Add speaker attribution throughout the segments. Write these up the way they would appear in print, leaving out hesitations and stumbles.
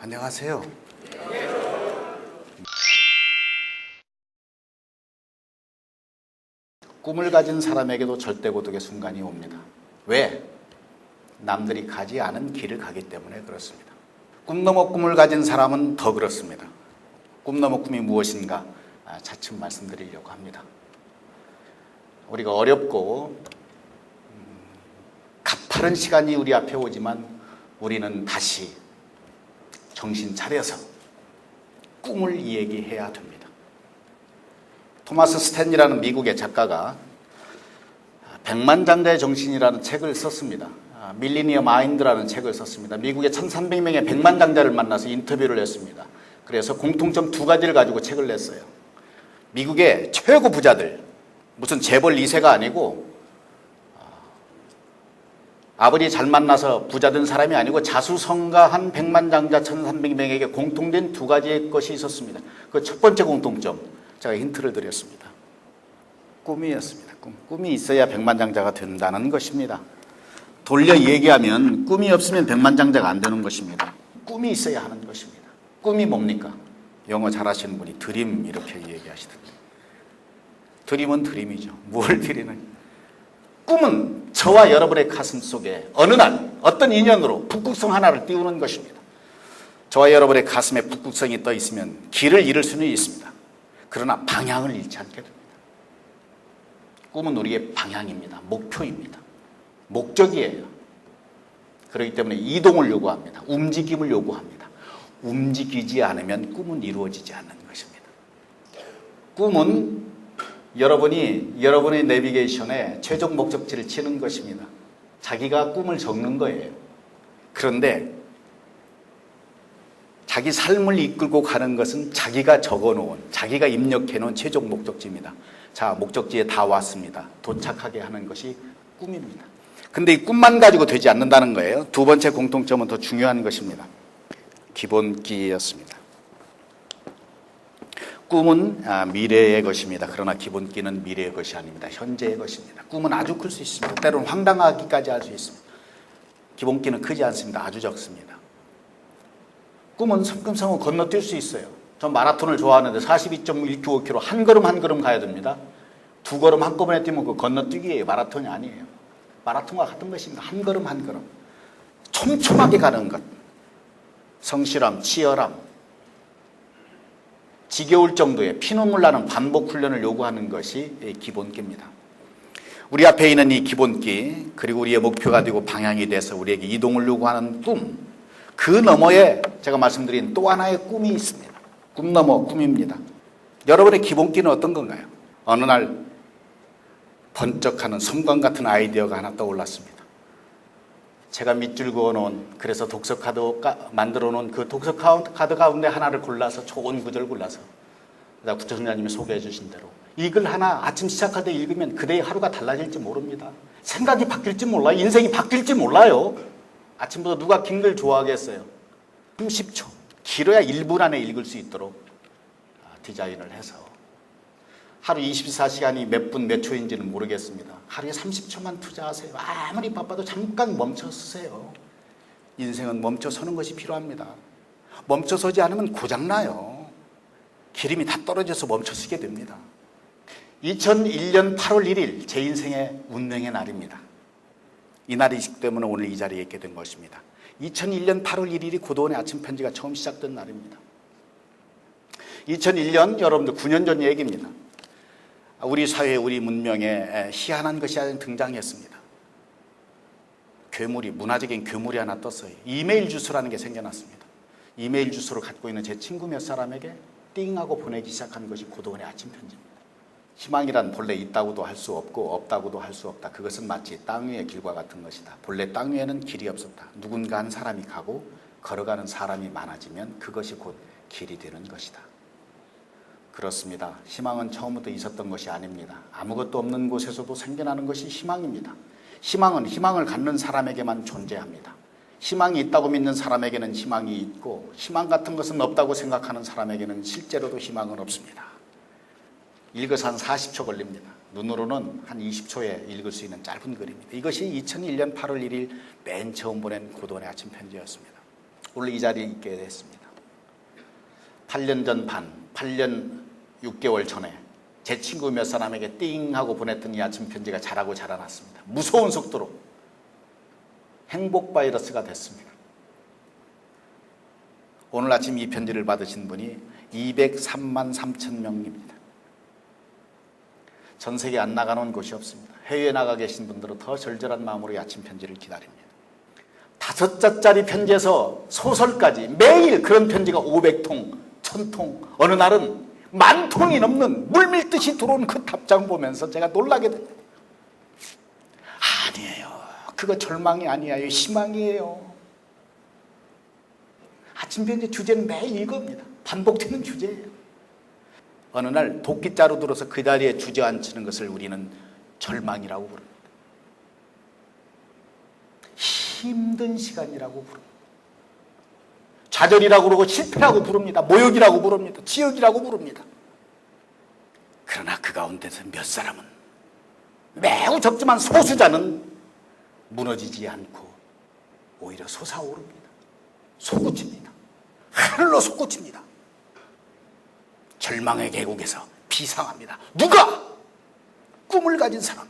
Speaker 1: 안녕하세요. 꿈을 가진 사람에게도 절대고독의 순간이 옵니다. 왜? 남들이 가지 않은 길을 가기 때문에 그렇습니다. 꿈 넘어 꿈을 가진 사람은 더 그렇습니다. 꿈 넘어 꿈이 무엇인가 차츰 말씀드리려고 합니다. 우리가 어렵고 가파른 시간이 우리 앞에 오지만 우리는 다시 정신 차려서 꿈을 이야기해야 됩니다. 토마스 스탠이라는 미국의 작가가 백만장자의 정신이라는 책을 썼습니다. 밀리니엄 마인드라는 책을 썼습니다. 미국의 1300명의 백만장자를 만나서 인터뷰를 했습니다. 그래서 공통점 2가지를 가지고 책을 냈어요. 미국의 최고 부자들, 무슨 재벌 2세가 아니고 아버지 잘 만나서 부자 된 사람이 아니고 자수성가한 백만장자 1300명에게 공통된 2가지의 것이 있었습니다. 그 첫 번째 공통점, 제가 힌트를 드렸습니다. 꿈이었습니다. 꿈이 있어야 백만장자가 된다는 것입니다. 돌려 얘기하면 꿈이 없으면 백만장자가 안 되는 것입니다. 꿈이 있어야 하는 것입니다. 꿈이 뭡니까? 영어 잘하시는 분이 드림 이렇게 얘기하시던데. 드림은 드림이죠. 뭘 드리는? 꿈은 저와 여러분의 가슴 속에 어느 날 어떤 인연으로 북극성 하나를 띄우는 것입니다. 저와 여러분의 가슴에 북극성이 떠 있으면 길을 잃을 수는 있습니다. 그러나 방향을 잃지 않게 됩니다. 꿈은 우리의 방향입니다. 목표입니다. 목적이에요. 그렇기 때문에 이동을 요구합니다. 움직임을 요구합니다. 움직이지 않으면 꿈은 이루어지지 않는 것입니다. 꿈은 여러분이 여러분의 내비게이션에 최종 목적지를 치는 것입니다. 자기가 꿈을 적는 거예요. 그런데 자기 삶을 이끌고 가는 것은 자기가 적어놓은, 자기가 입력해놓은 최종 목적지입니다. 자, 목적지에 다 왔습니다. 도착하게 하는 것이 꿈입니다. 근데 이 꿈만 가지고 되지 않는다는 거예요. 2번째 공통점은 더 중요한 것입니다. 기본기였습니다. 꿈은 미래의 것입니다. 그러나 기본기는 미래의 것이 아닙니다. 현재의 것입니다. 꿈은 아주 클 수 있습니다. 때로는 황당하기까지 할 수 있습니다. 기본기는 크지 않습니다. 아주 적습니다. 꿈은 성큼성큼 건너뛸 수 있어요. 전 마라톤을 좋아하는데 42.195km 한 걸음 한 걸음 가야 됩니다. 2걸음 한꺼번에 뛰면 그 건너뛰기예요. 마라톤이 아니에요. 마라톤과 같은 것입니다. 한 걸음 한 걸음. 촘촘하게 가는 것. 성실함, 치열함, 지겨울 정도의 피눈물 나는 반복 훈련을 요구하는 것이 기본기입니다. 우리 앞에 있는 이 기본기, 그리고 우리의 목표가 되고 방향이 돼서 우리에게 이동을 요구하는 꿈, 그 너머에 제가 말씀드린 또 하나의 꿈이 있습니다. 꿈 너머 꿈입니다. 여러분의 기본기는 어떤 건가요? 어느 날 번쩍하는 섬광 같은 아이디어가 하나 떠올랐습니다. 제가 밑줄 그어놓은, 그래서 독서 카드 만들어 놓은 그 독서 카드 가운데 하나를 골라서 좋은 구절 골라서 구청장님이 소개해 주신 대로 이 글 하나 아침 시작할 때 읽으면 그대의 하루가 달라질지 모릅니다. 생각이 바뀔지 몰라요. 인생이 바뀔지 몰라요. 아침부터 누가 긴 글 좋아하겠어요? 30초, 길어야 1분 안에 읽을 수 있도록 디자인을 해서 하루 24시간이 몇 분 몇 초인지는 모르겠습니다. 하루에 30초만 투자하세요. 아무리 바빠도 잠깐 멈춰 서세요. 인생은 멈춰 서는 것이 필요합니다. 멈춰 서지 않으면 고장나요. 기름이 다 떨어져서 멈춰 서게 됩니다. 2001년 8월 1일 제 인생의 운명의 날입니다. 이 날이기 때문에 오늘 이 자리에 있게 된 것입니다. 2001년 8월 1일이 고도원의 아침 편지가 처음 시작된 날입니다. 2001년 여러분들 9년 전 얘기입니다. 우리 사회, 우리 문명에 희한한 것이 하나 등장했습니다. 괴물이, 문화적인 괴물이 하나 떴어요. 이메일 주소라는 게 생겨났습니다. 이메일 주소를 갖고 있는 제 친구 몇 사람에게 띵하고 보내기 시작한 것이 고도원의 아침 편지입니다. 희망이란 본래 있다고도 할 수 없고 없다고도 할 수 없다. 그것은 마치 땅 위의 길과 같은 것이다. 본래 땅 위에는 길이 없었다. 누군가 한 사람이 가고 걸어가는 사람이 많아지면 그것이 곧 길이 되는 것이다. 그렇습니다. 희망은 처음부터 있었던 것이 아닙니다. 아무것도 없는 곳에서도 생겨나는 것이 희망입니다. 희망은 희망을 갖는 사람에게만 존재합니다. 희망이 있다고 믿는 사람에게는 희망이 있고, 희망 같은 것은 없다고 생각하는 사람에게는 실제로도 희망은 없습니다. 읽어서 한 40초 걸립니다. 눈으로는 한 20초에 읽을 수 있는 짧은 글입니다. 이것이 2001년 8월 1일 맨 처음 보낸 고도원의 아침 편지였습니다. 오늘 이 자리에 있게 됐습니다. 8년 전 8년 6개월 전에 제 친구 몇 사람에게 띵 하고 보냈던 이 아침 편지가 자라고 자라났습니다. 무서운 속도로 행복 바이러스가 됐습니다. 오늘 아침 이 편지를 받으신 분이 203만 3천 명입니다. 전 세계 안 나가는 곳이 없습니다. 해외에 나가 계신 분들은 더 절절한 마음으로 이 아침 편지를 기다립니다. 5자짜리 편지에서 소설까지 매일 그런 편지가 500통, 1000통, 어느 날은 10,000통이 넘는 물밀듯이 들어온 그 답장 보면서 제가 놀라게 됩니다. 아니에요. 그거 절망이 아니에요. 희망이에요. 아침 편지 주제는 매일 이겁니다. 반복되는 주제예요. 어느 날 도끼자루 들어서 그 자리에 주저앉히는 것을 우리는 절망이라고 부릅니다. 힘든 시간이라고 부릅니다. 좌절이라고 그러고 실패라고 부릅니다. 모욕이라고 부릅니다. 지옥이라고 부릅니다. 그러나 그 가운데서 몇 사람은, 매우 적지만 소수자는 무너지지 않고 오히려 솟아오릅니다. 솟구칩니다. 하늘로 솟구칩니다. 절망의 계곡에서 비상합니다. 누가? 꿈을 가진 사람,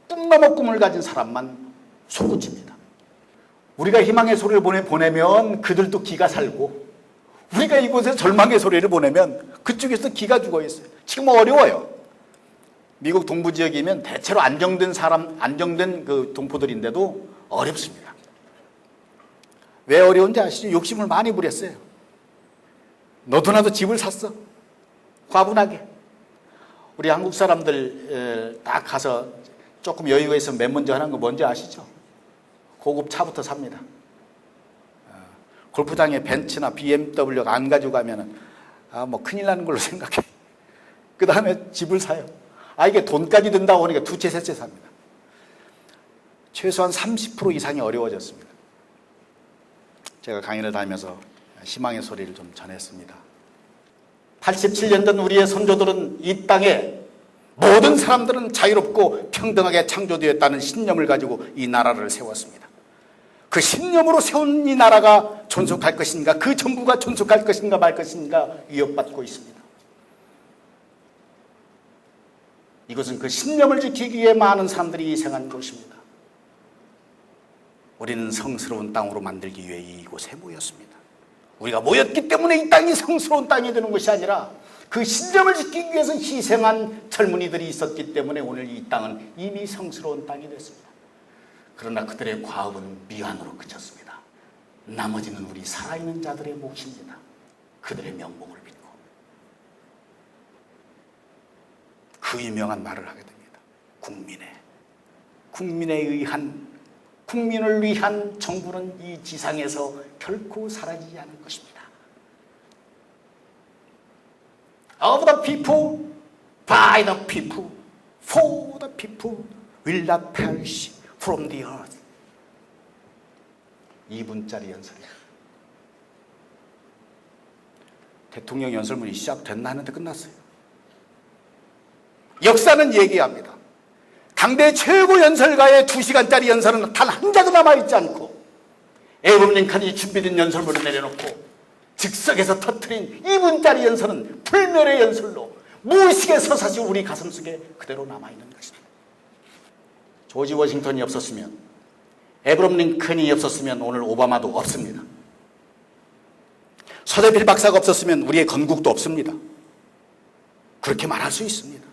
Speaker 1: 꿈 넘어 꿈을 가진 사람만 솟구칩니다. 우리가 희망의 소리를 보내면 그들도 기가 살고, 우리가 이곳에 절망의 소리를 보내면 그쪽에서 기가 죽어 있어요. 지금 어려워요. 미국 동부 지역이면 대체로 안정된 그 동포들인데도 어렵습니다. 왜 어려운지 아시죠? 욕심을 많이 부렸어요. 너도 나도 집을 샀어. 과분하게. 우리 한국 사람들 딱 가서 조금 여유가 있으면 맨 먼저 하는 거 뭔지 아시죠? 고급 차부터 삽니다. 골프장에 벤츠나 BMW가 안 가지고 가면은 뭐 큰일 나는 걸로 생각해. 그 다음에 집을 사요. 이게 돈까지 든다고 하니까 두 채, 세 채 삽니다. 최소한 30% 이상이 어려워졌습니다. 제가 강연을 다니면서 희망의 소리를 좀 전했습니다. 87년 전 우리의 선조들은 이 땅에 모든 사람들은 자유롭고 평등하게 창조되었다는 신념을 가지고 이 나라를 세웠습니다. 그 신념으로 세운 이 나라가 존속할 것인가, 그 정부가 존속할 것인가 말 것인가 위협받고 있습니다. 이것은 그 신념을 지키기 위해 많은 사람들이 희생한 곳입니다. 우리는 성스러운 땅으로 만들기 위해 이곳에 모였습니다. 우리가 모였기 때문에 이 땅이 성스러운 땅이 되는 것이 아니라 그 신념을 지키기 위해서 희생한 젊은이들이 있었기 때문에 오늘 이 땅은 이미 성스러운 땅이 됐습니다. 그러나 그들의 과업은 미완으로 그쳤습니다. 나머지는 우리 살아있는 자들의 몫입니다. 그들의 명복을 믿고 그 유명한 말을 하게 됩니다. 국민을 위한 정부는 이 지상에서 결코 사라지지 않을 것입니다. Of the people, by the people, for the people, will not perish from the earth. 2분짜리 연설이에요. 대통령 연설문이 시작됐나 하는데 끝났어요. 역사는 얘기합니다. 당대 최고 연설가의 2시간짜리 연설은 단 한 자도 남아있지 않고 에이브럼 링컨이 준비된 연설문을 내려놓고 즉석에서 터뜨린 2분짜리 연설은 불멸의 연설로 무의식의 서사시 우리 가슴속에 그대로 남아있는 것입니다. 조지 워싱턴이 없었으면, 에이브럼 링컨이 없었으면 오늘 오바마도 없습니다. 서대필 박사가 없었으면 우리의 건국도 없습니다. 그렇게 말할 수 있습니다.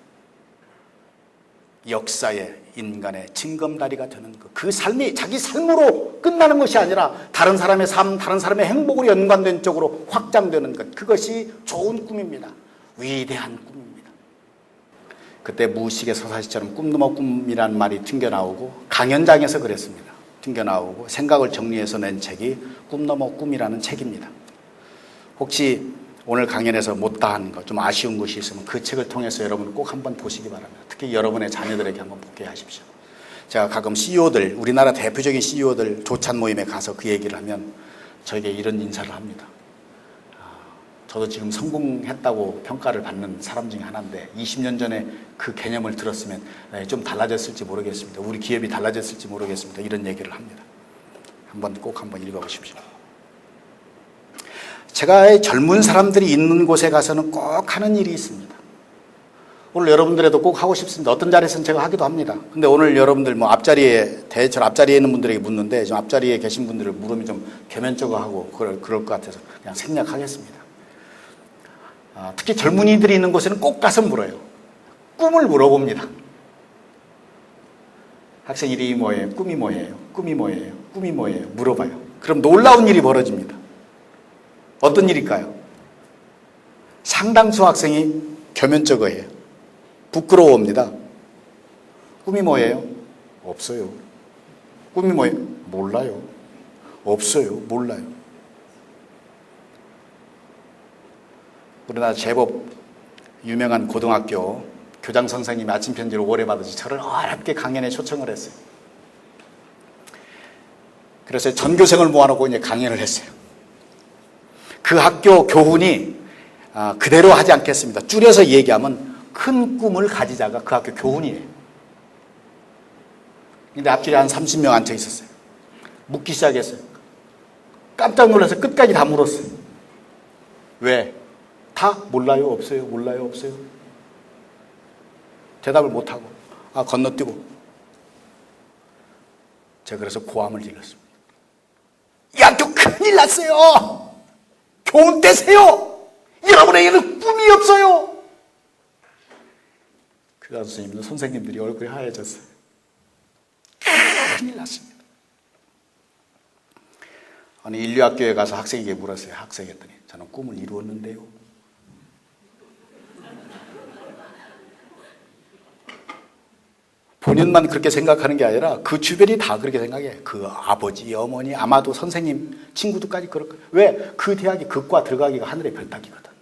Speaker 1: 역사의 인간의 징검다리가 되는 것, 그 삶이 자기 삶으로 끝나는 것이 아니라 다른 사람의 삶, 다른 사람의 행복으로 연관된 쪽으로 확장되는 것, 그것이 좋은 꿈입니다. 위대한 꿈입니다. 그때 무의식의 서사시처럼 꿈 넘어 꿈이라는 말이 튕겨나오고 강연장에서 그랬습니다. 튕겨나오고 생각을 정리해서 낸 책이 꿈 넘어 꿈이라는 책입니다. 혹시 오늘 강연에서 못다한 것, 좀 아쉬운 것이 있으면 그 책을 통해서 여러분 꼭 한번 보시기 바랍니다. 특히 여러분의 자녀들에게 한번 보게 하십시오. 제가 가끔 CEO들, 우리나라 대표적인 CEO들 조찬 모임에 가서 그 얘기를 하면 저에게 이런 인사를 합니다. 저도 지금 성공했다고 평가를 받는 사람 중에 하나인데 20년 전에 그 개념을 들었으면 좀 달라졌을지 모르겠습니다. 우리 기업이 달라졌을지 모르겠습니다. 이런 얘기를 합니다. 꼭 한번 읽어보십시오. 제가 젊은 사람들이 있는 곳에 가서는 꼭 하는 일이 있습니다. 오늘 여러분들에도 꼭 하고 싶습니다. 어떤 자리에서는 제가 하기도 합니다. 근데 오늘 여러분들 앞자리에, 대체로 앞자리에 있는 분들에게 묻는데, 좀 앞자리에 계신 분들을 물으면 좀 개면적어 하고 그럴 것 같아서 그냥 생략하겠습니다. 특히 젊은이들이 있는 곳에는 꼭 가서 물어요. 꿈을 물어봅니다. 학생 이름이 뭐예요? 꿈이 뭐예요? 꿈이 뭐예요? 꿈이 뭐예요? 물어봐요. 그럼 놀라운 일이 벌어집니다. 어떤 일일까요? 상당수 학생이 겸연쩍어해요. 부끄러워합니다. 꿈이 뭐예요? 없어요. 꿈이 뭐예요? 몰라요. 없어요. 몰라요. 우리나라 제법 유명한 고등학교 교장 선생님이 아침 편지를 오래 받으시 저를 어렵게 강연에 초청을 했어요. 그래서 전교생을 모아놓고 이제 강연을 했어요. 그 학교 교훈이 그대로 하지 않겠습니다. 줄여서 얘기하면 큰 꿈을 가지자가 그 학교 교훈이에요. 근데 앞줄에 한 30명 앉아 있었어요. 묻기 시작했어요. 깜짝 놀라서 끝까지 다 물었어요. 왜? 다 몰라요, 없어요, 몰라요, 없어요. 대답을 못하고 건너뛰고. 제가 그래서 고함을 질렀습니다. 이 학교 큰일 났어요. 교훈 떼세요. 여러분에게는 꿈이 없어요. 교장 선생님도 선생님들이 얼굴이 하얘졌어요. 큰일 났습니다. 아니 인류학교에 가서 학생에게 물었어요. 학생이 했더니 저는 꿈을 이루었는데요. 본인만 그렇게 생각하는 게 아니라 그 주변이 다 그렇게 생각해요. 그 아버지, 어머니, 아마도 선생님, 친구들까지 그럴 거예요. 왜? 그 대학이 그과 들어가기가 하늘의 별 따기거든.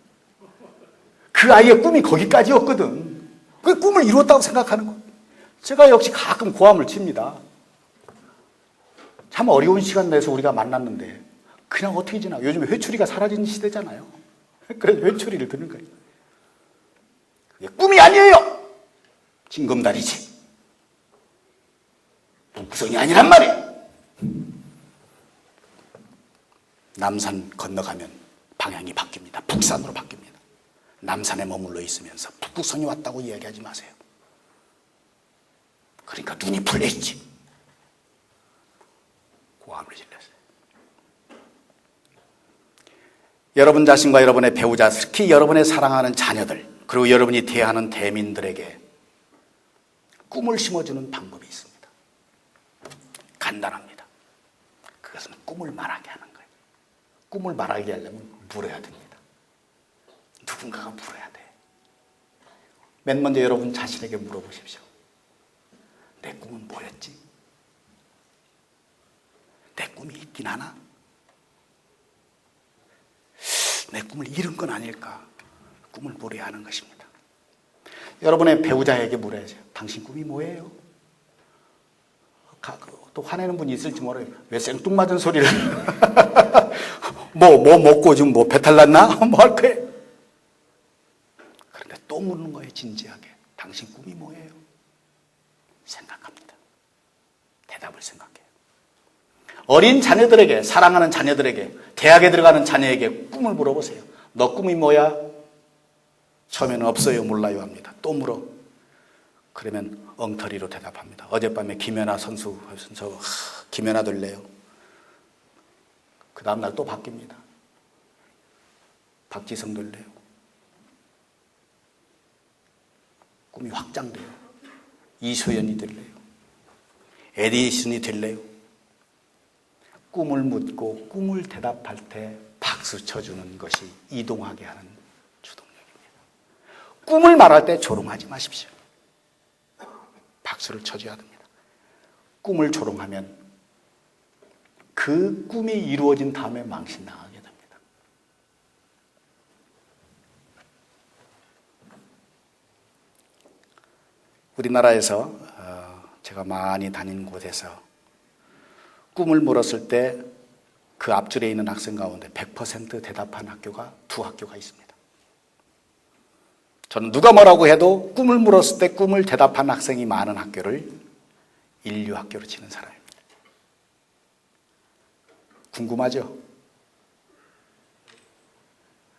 Speaker 1: 그 아이의 꿈이 거기까지였거든. 그 꿈을 이루었다고 생각하는 거예요. 제가 역시 가끔 고함을 칩니다. 참 어려운 시간 내서 우리가 만났는데 그냥 어떻게 지나. 요즘에 회초리가 사라진 시대잖아요. 그래서 회초리를 드는 거예요. 그게 꿈이 아니에요. 징검다리지. 북구성이 아니란 말이에요. 남산 건너가면 방향이 바뀝니다. 북산으로 바뀝니다. 남산에 머물러 있으면서 북극성이 왔다고 이야기하지 마세요. 그러니까 눈이 풀려있지. 고함을 질렀어요. 여러분 자신과 여러분의 배우자, 특히 여러분의 사랑하는 자녀들, 그리고 여러분이 대하는 대민들에게 꿈을 심어주는 방법이 있습니다. 간단합니다. 그것은 꿈을 말하게 하는 거예요. 꿈을 말하게 하려면 물어야 됩니다. 누군가가 물어야 돼. 맨 먼저 여러분 자신에게 물어보십시오. 내 꿈은 뭐였지? 내 꿈이 있긴 하나? 내 꿈을 잃은 건 아닐까? 꿈을 물어야 하는 것입니다. 여러분의 배우자에게 물어야죠. 당신 꿈이 뭐예요? 또 화내는 분이 있을지 모르요. 왜 생뚱맞은 소리를 뭐 먹고 좀 배탈 났나? 뭐 할 거예요. 그런데 또 묻는 거예요. 진지하게. 당신 꿈이 뭐예요? 생각합니다. 대답을 생각해요. 어린 자녀들에게, 사랑하는 자녀들에게, 대학에 들어가는 자녀에게 꿈을 물어보세요. 너 꿈이 뭐야? 처음에는 없어요, 몰라요 합니다. 또 물어. 그러면 엉터리로 대답합니다. 어젯밤에 김연아 선수 하면서 저 김연아 될래요. 그 다음날 또 바뀝니다. 박지성 될래요. 꿈이 확장돼요. 이소연이 될래요. 에디슨이 될래요. 꿈을 묻고 꿈을 대답할 때 박수 쳐주는 것이 이동하게 하는 주동력입니다. 꿈을 말할 때 조롱하지 마십시오. 박수를 쳐줘야 됩니다. 꿈을 조롱하면 그 꿈이 이루어진 다음에 망신당하게 됩니다. 우리나라에서 제가 많이 다닌 곳에서 꿈을 물었을 때 그 앞줄에 있는 학생 가운데 100% 대답한 학교가 2학교가 있습니다. 저는 누가 뭐라고 해도 꿈을 물었을 때 꿈을 대답한 학생이 많은 학교를 인류학교로 치는 사람입니다. 궁금하죠?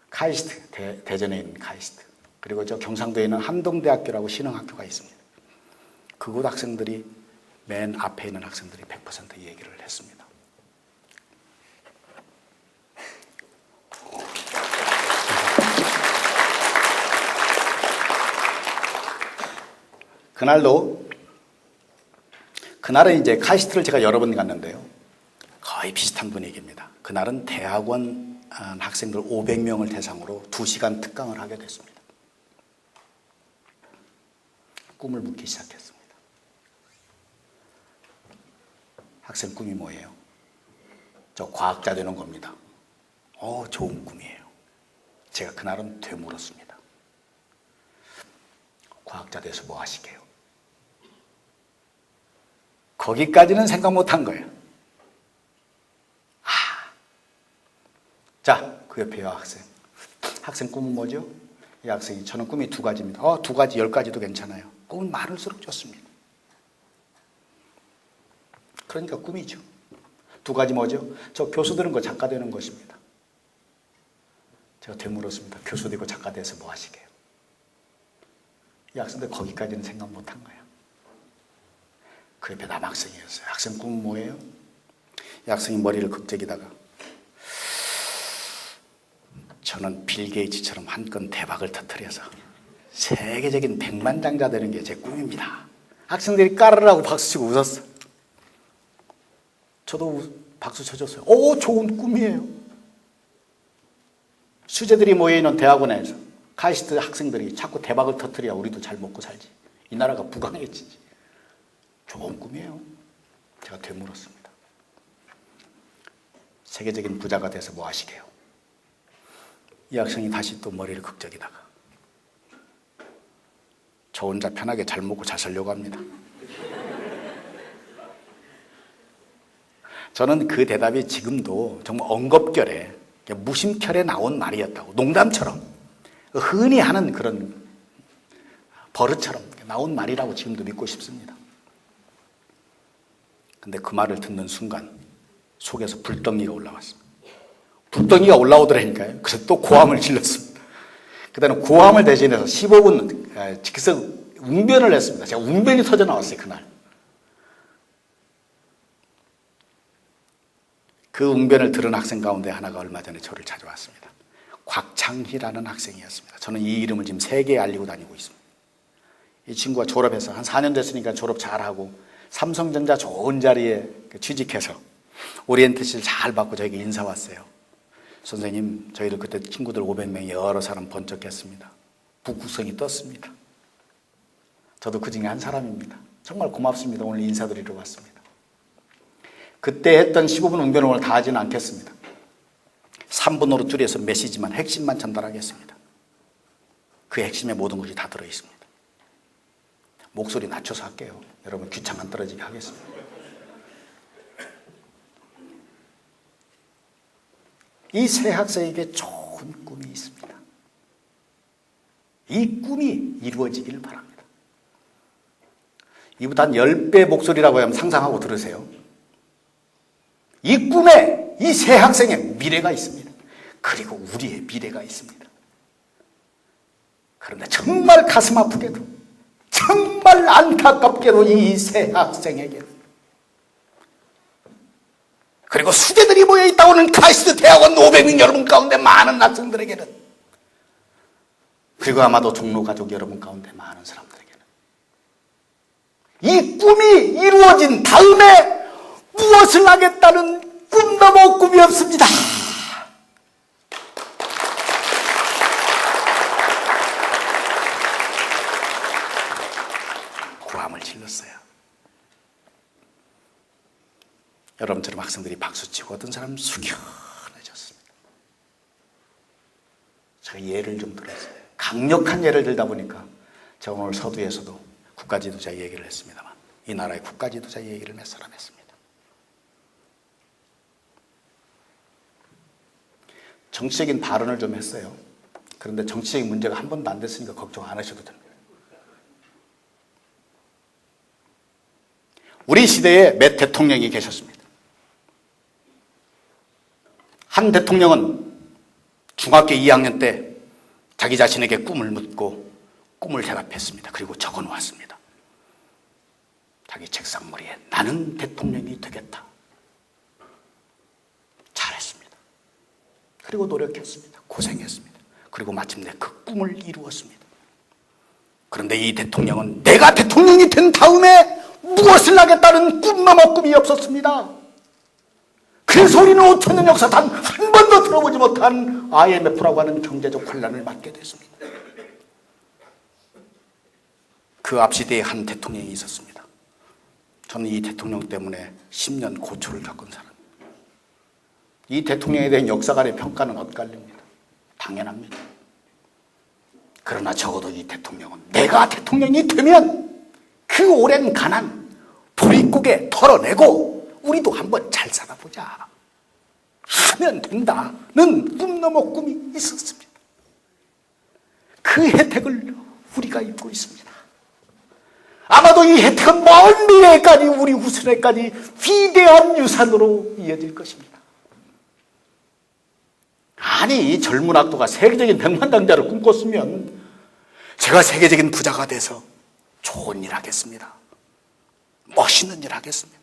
Speaker 1: 카이스트, 대전에 있는 카이스트. 그리고 저 경상도에 있는 한동대학교라고 신흥학교가 있습니다. 그곳 학생들이 맨 앞에 있는 학생들이 100% 이 얘기를 했습니다. 그날은 이제 카이스트를 제가 여러 번 갔는데요. 거의 비슷한 분위기입니다. 그날은 대학원 학생들 500명을 대상으로 2시간 특강을 하게 됐습니다. 꿈을 묻기 시작했습니다. 학생 꿈이 뭐예요? 저 과학자 되는 겁니다. 좋은 꿈이에요. 제가 그날은 되물었습니다. 과학자 돼서 뭐 하시게요? 거기까지는 생각 못한 거예요. 자, 그 옆에 학생. 학생 꿈은 뭐죠? 이 학생이 저는 꿈이 2가지입니다. 2가지, 10가지도 괜찮아요. 꿈은 많을수록 좋습니다. 그러니까 꿈이죠. 2가지 뭐죠? 저 교수 되는 거 작가 되는 것입니다. 제가 되물었습니다. 교수 되고 작가 돼서 뭐 하시게요? 이 학생들 거기까지는 생각 못한 거예요. 그 옆에 남학생이었어요. 학생 꿈은 뭐예요? 이 학생이 머리를 극적이다가 저는 빌 게이츠처럼 한 건 대박을 터뜨려서 세계적인 백만장자 되는 게 제 꿈입니다. 학생들이 까르르하고 박수치고 웃었어요. 저도 박수 쳐줬어요. 좋은 꿈이에요. 수재들이 모여있는 대학원에서 카이스트 학생들이 자꾸 대박을 터뜨려야 우리도 잘 먹고 살지. 이 나라가 부강해지지. 좋은 꿈이에요. 제가 되물었습니다. 세계적인 부자가 돼서 뭐 하시게요? 이 학생이 다시 또 머리를 극적이다가 저 혼자 편하게 잘 먹고 잘 살려고 합니다. 저는 그 대답이 지금도 정말 엉겁결에 무심결에 나온 말이었다고, 농담처럼 흔히 하는 그런 버릇처럼 나온 말이라고 지금도 믿고 싶습니다. 근데 그 말을 듣는 순간 속에서 불덩이가 올라왔습니다. 불덩이가 올라오더라니까요. 그래서 또 고함을 질렀습니다. 그다음에 고함을 대신해서 15분 즉석 웅변을 했습니다. 제가 웅변이 터져 나왔어요, 그날. 그 웅변을 들은 학생 가운데 하나가 얼마 전에 저를 찾아왔습니다. 곽창희라는 학생이었습니다. 저는 이 이름을 지금 세계에 알리고 다니고 있습니다. 이 친구가 졸업해서 한 4년 됐으니까 졸업 잘하고 삼성전자 좋은 자리에 취직해서 오리엔테이션 잘 받고 저에게 인사 왔어요. 선생님, 저희들 그때 친구들 500명이 여러 사람 번쩍했습니다. 북극성이 떴습니다. 저도 그 중에 한 사람입니다. 정말 고맙습니다. 오늘 인사드리러 왔습니다. 그때 했던 15분 웅변을 오늘 다 하지는 않겠습니다. 3분으로 줄여서 메시지만, 핵심만 전달하겠습니다. 그 핵심에 모든 것이 다 들어있습니다. 목소리 낮춰서 할게요. 여러분 귀창 안 떨어지게 하겠습니다. 이 세 학생에게 좋은 꿈이 있습니다. 이 꿈이 이루어지기를 바랍니다. 이보다 한 10배 목소리라고 하면 상상하고 들으세요. 이 꿈에 이 세 학생의 미래가 있습니다. 그리고 우리의 미래가 있습니다. 그런데 정말 가슴 아프게도, 정말 안타깝게도 이 세 학생에게, 그리고 수재들이 모여있다고 하는 카이스트 대학원 500명 여러분 가운데 많은 학생들에게는, 그리고 아마도 종로 가족 여러분 가운데 많은 사람들에게는 이 꿈이 이루어진 다음에 무엇을 하겠다는 꿈 넘어 꿈이 없습니다. 고함을 질렀어요. 여러분처럼 학생들이 박수치고 어떤 사람은 숙연해졌습니다. 제가 예를 좀 들었어요. 강력한 예를 들다 보니까 제가 오늘 서두에서도 국가지도자 얘기를 했습니다만, 이 나라의 국가지도자 얘기를 몇 사람 했습니다. 정치적인 발언을 좀 했어요. 그런데 정치적인 문제가 한 번도 안 됐으니까 걱정 안 하셔도 됩니다. 우리 시대에 몇 대통령이 계셨습니다. 한 대통령은 중학교 2학년 때 자기 자신에게 꿈을 묻고 꿈을 대답했습니다. 그리고 적어 놓았습니다. 자기 책상머리에 나는 대통령이 되겠다. 잘했습니다. 그리고 노력했습니다. 고생했습니다. 그리고 마침내 그 꿈을 이루었습니다. 그런데 이 대통령은 내가 대통령이 된 다음에 무엇을 하겠다는 꿈 넘어 꿈이 없었습니다. 그래서 우리는 5천년 역사 단 한 번도 들어보지 못한 IMF라고 하는 경제적 혼란을 맞게 됐습니다. 그 앞 시대에 한 대통령이 있었습니다. 저는 이 대통령 때문에 10년 고초를 겪은 사람입니다. 이 대통령에 대한 역사관의 평가는 엇갈립니다. 당연합니다. 그러나 적어도 이 대통령은 내가 대통령이 되면 그 오랜 가난 도리국에 털어내고 우리도 한번 잘 살아보자 하면 된다는 꿈 넘어 꿈이 있었습니다. 그 혜택을 우리가 입고 있습니다. 아마도 이 혜택은 먼 미래까지 우리 후손에까지 위대한 유산으로 이어질 것입니다. 아니, 이 젊은 학도가 세계적인 백만장자를 꿈꿨으면 제가 세계적인 부자가 돼서 좋은 일 하겠습니다. 멋있는 일 하겠습니다.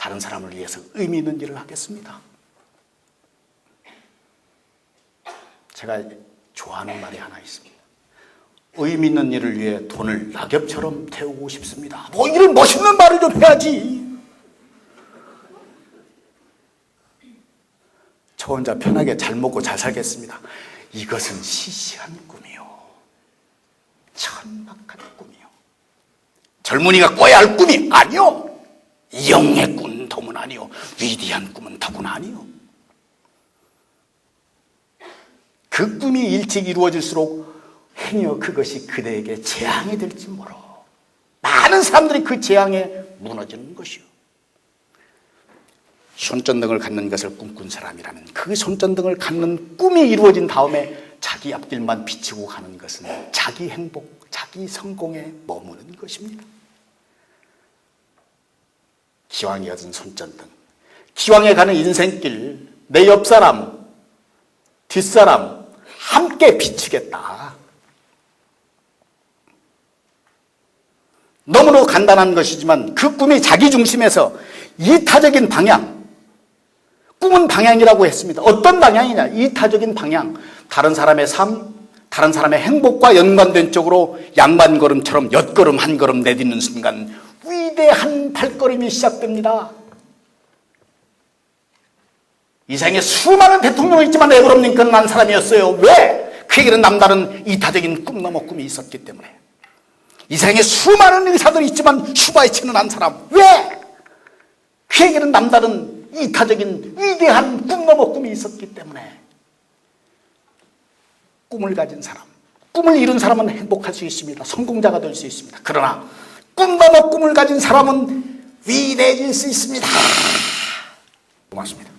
Speaker 1: 다른 사람을 위해서 의미 있는 일을 하겠습니다. 제가 좋아하는 말이 하나 있습니다. 의미 있는 일을 위해 돈을 낙엽처럼 태우고 싶습니다. 뭐 이런 멋있는 말을 좀 해야지. 저 혼자 편하게 잘 먹고 잘 살겠습니다. 이것은 시시한 꿈이요. 천박한 꿈이요. 젊은이가 꿔야 할 꿈이 아니요. 영의 꿈은 더군 아니요. 위대한 꿈은 더군 아니요. 그 꿈이 일찍 이루어질수록 행여 그것이 그대에게 재앙이 될지 모르. 많은 사람들이 그 재앙에 무너지는 것이요. 손전등을 갖는 것을 꿈꾼 사람이라면 그 손전등을 갖는 꿈이 이루어진 다음에 자기 앞길만 비치고 가는 것은 자기 행복, 자기 성공에 머무는 것입니다. 기왕에 얻은 손전등, 기왕에 가는 인생길, 내 옆사람, 뒷사람 함께 비치겠다. 너무나 간단한 것이지만 그 꿈이 자기 중심에서 이타적인 방향, 꿈은 방향이라고 했습니다. 어떤 방향이냐? 이타적인 방향. 다른 사람의 삶, 다른 사람의 행복과 연관된 쪽으로 양반걸음처럼 엿걸음 한 걸음 내딛는 순간 위대한 발걸음이 시작됩니다. 이 세상에 수많은 대통령이 있지만 에브럼 링컨은 한 사람이었어요. 왜? 그에게는 남다른 이타적인 꿈 넘어 꿈이 있었기 때문에. 이 세상에 수많은 의사들이 있지만 슈바이처는 한 사람. 왜? 그에게는 남다른 이타적인 위대한 꿈 넘어 꿈이 있었기 때문에. 꿈을 가진 사람, 꿈을 이룬 사람은 행복할 수 있습니다. 성공자가 될 수 있습니다. 그러나 꿈 넘어 꿈을 가진 사람은 위대해질 수 있습니다. 고맙습니다.